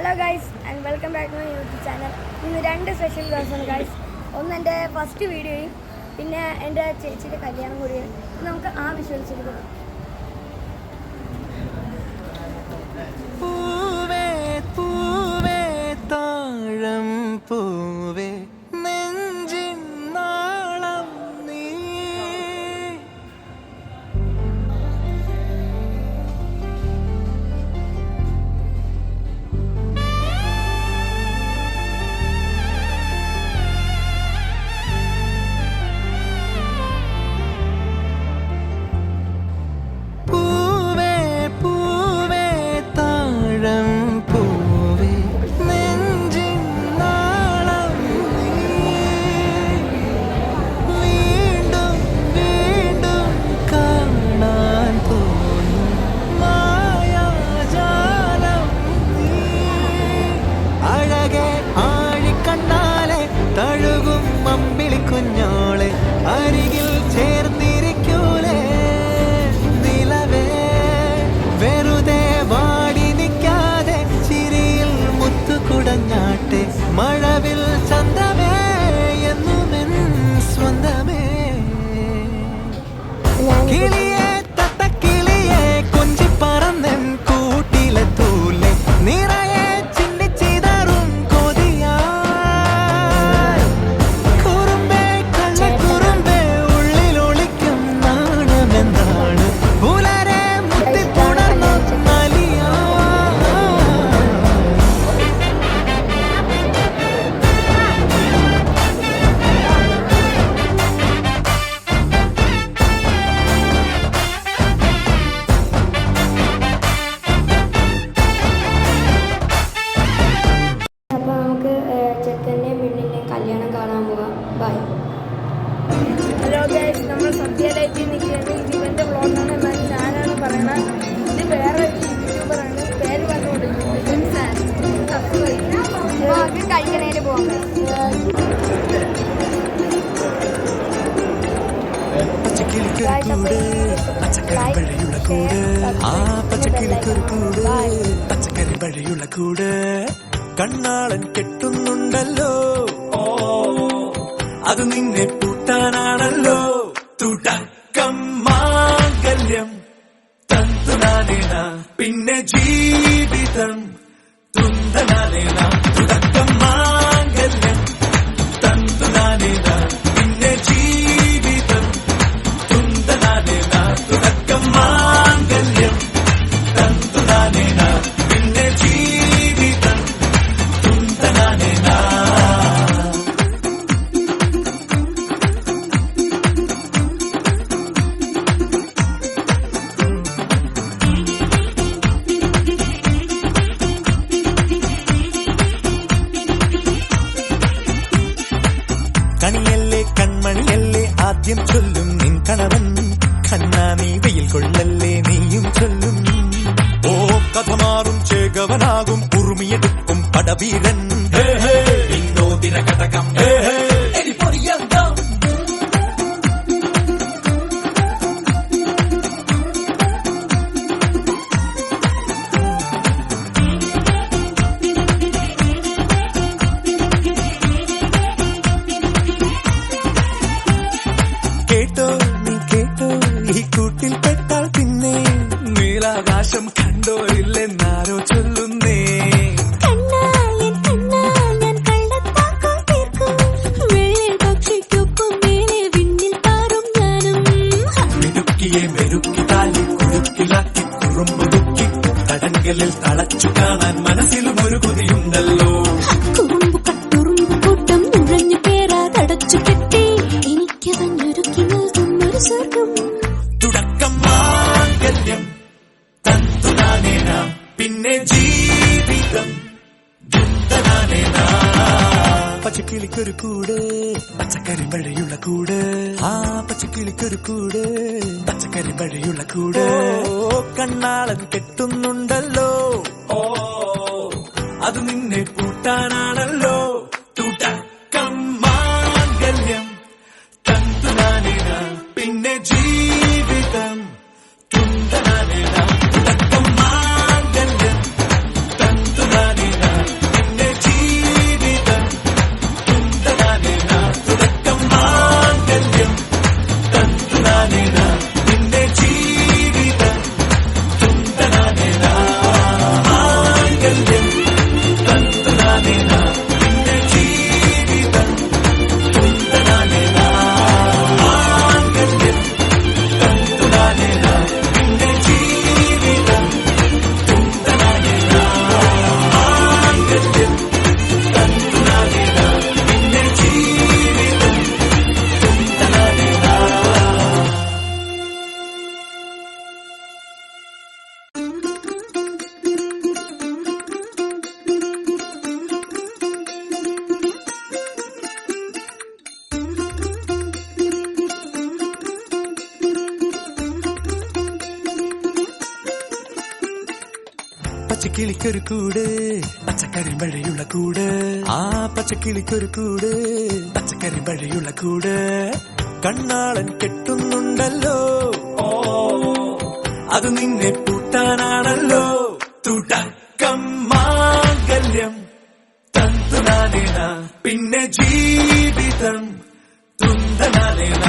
Hello guys and welcome back to my YouTube channel. ഇന്ന് രണ്ട് special ദിവസമാണ് guys. ഒന്ന് എൻ്റെ ഫസ്റ്റ് വീഡിയോയും പിന്നെ എൻ്റെ ചേച്ചിയുടെ കല്യാണം കൂടിയാണ്. നമുക്ക് ആ വിഷ്വൽസ് എടുക്കണം. പൂവേ പൂവേ താഴം പൂവേ നെഞ്ചിൻ നാളം നീ കുഞ്ഞോളെ അരികിൽ ചേർന്നിരിക്കൂലേ നിലവേ വെറുതെ വാടി നിൽക്കാതെ ചിരിയിൽ മുത്തുകുടഞ്ഞാട്ടെ മഴവിൽ ചന്തമേ എന്നുമെൻ സ്വന്തമേ കിളിയെ തത്തക്കിളിയെ കൊഞ്ചി പറന്നെൻ കൂട്ടിലെ തൂലെ നിറയെ ചിന്നിച്ചിതറും കൊതിയാ കല്യാണം കാണാൻ പോവാം. ബൈ. ഹലോ ഗൈസ്, നമ്മൾ സദ്യയിലേക്ക് നിൽക്കുന്നത്. ഇത് ഇവൻ്റെ വ്ളോഗാണ്. എന്നാൽ ഞാനാണ് പറയണത്. ഇത് വേറെ യൂട്യൂബറാണ്, പേര് പറഞ്ഞുകൊണ്ടിരിക്കുന്നത്. കഴിക്കണേന് പോകാം. പച്ചക്കറി വഴിയുള്ള കൂട് കണ്ണാളൻ കെട്ടുന്നുണ്ടല്ലോ, അത് നിന്നെ പൂട്ടാനാണല്ലോ. തുടക്കം മാംഗല്യം തന്തുനാനേന പിന്നെ ജീവിതം തുന്തനാനേന. തുടക്കം മാംഗല്യം തന്തുനാനേന പിന്നെ ജീവിതം തുന്തനാനേന. തുടക്കം മാംഗല്യം തന്തുനാനേന പിന്നെ ജീവിതം തുന്തനാനേന. കണിയല്ലേ കൺമണിയല്ലേ ആദ്യം ചൊല്ലും നിൻ കണവൻ, കണ്ണാ നീ വെയിൽ കൊള്ളല്ലേ നീയും ചൊല്ലും. ഓ കഥ മാറും ചേകവനാകും ഉറുമിയെടുക്കും പടവീരൻ. വിനോദിന ഘടകം കേട്ടോ നീ കേട്ടോ, ഈ കൂട്ടിൽ പെട്ടാൽ പിന്നെ നീലാകാശം കണ്ടോ ഇല്ലെന്നാരോ ചൊല്ലുന്നേ. മെരുക്കിയെ മെരുക്കി താലി കുരുക്കിലാക്കി കുറുമ്പുതുക്കി തടങ്കലിൽ തളച്ചു കാണാൻ മനസ്സിലും ഒരു കൊതിയുണ്ടല്ലോ. തുടക്കം മാംഗല്യം തന്തുനാനേന പിന്നെ ജീവിതം ദുന്തനാനേന. പച്ചക്കിളിക്കൊരു കൂട് പച്ചക്കറി വഴിയുള്ള കൂട്, ആ പച്ചക്കിളിക്കൊരു കൂട് പച്ചക്കറി വഴിയുള്ള കൂട്. കണ്ണാളൻ കെട്ടുന്നുണ്ടല്ലോ, അത് നിന്നെ പൂട്ടാനാണല്ലോ. തുടക്കം മാംഗല്യം തന്തുനാനേന പിന്നെ ജീവിതം തുന്തനാനേന. തുടക്കം മാംഗല്യം തന്തുനാനേന പച്ചക്കിളിക്കൊരു കൂട് പച്ചക്കറി വഴിയുള്ള കൂട് ആ പച്ചക്കിളിക്കൊരു കൂട് പച്ചക്കറി വഴിയുള്ള കൂട് കണ്ണാളൻ കെട്ടുന്നുണ്ടല്ലോ ഓ അത് നിന്നെ പൂട്ടാനാണല്ലോ തുടക്കം മാംഗല്യം തന്തുനാനേന പിന്നെ ജീവിതം തുന്തനാനേന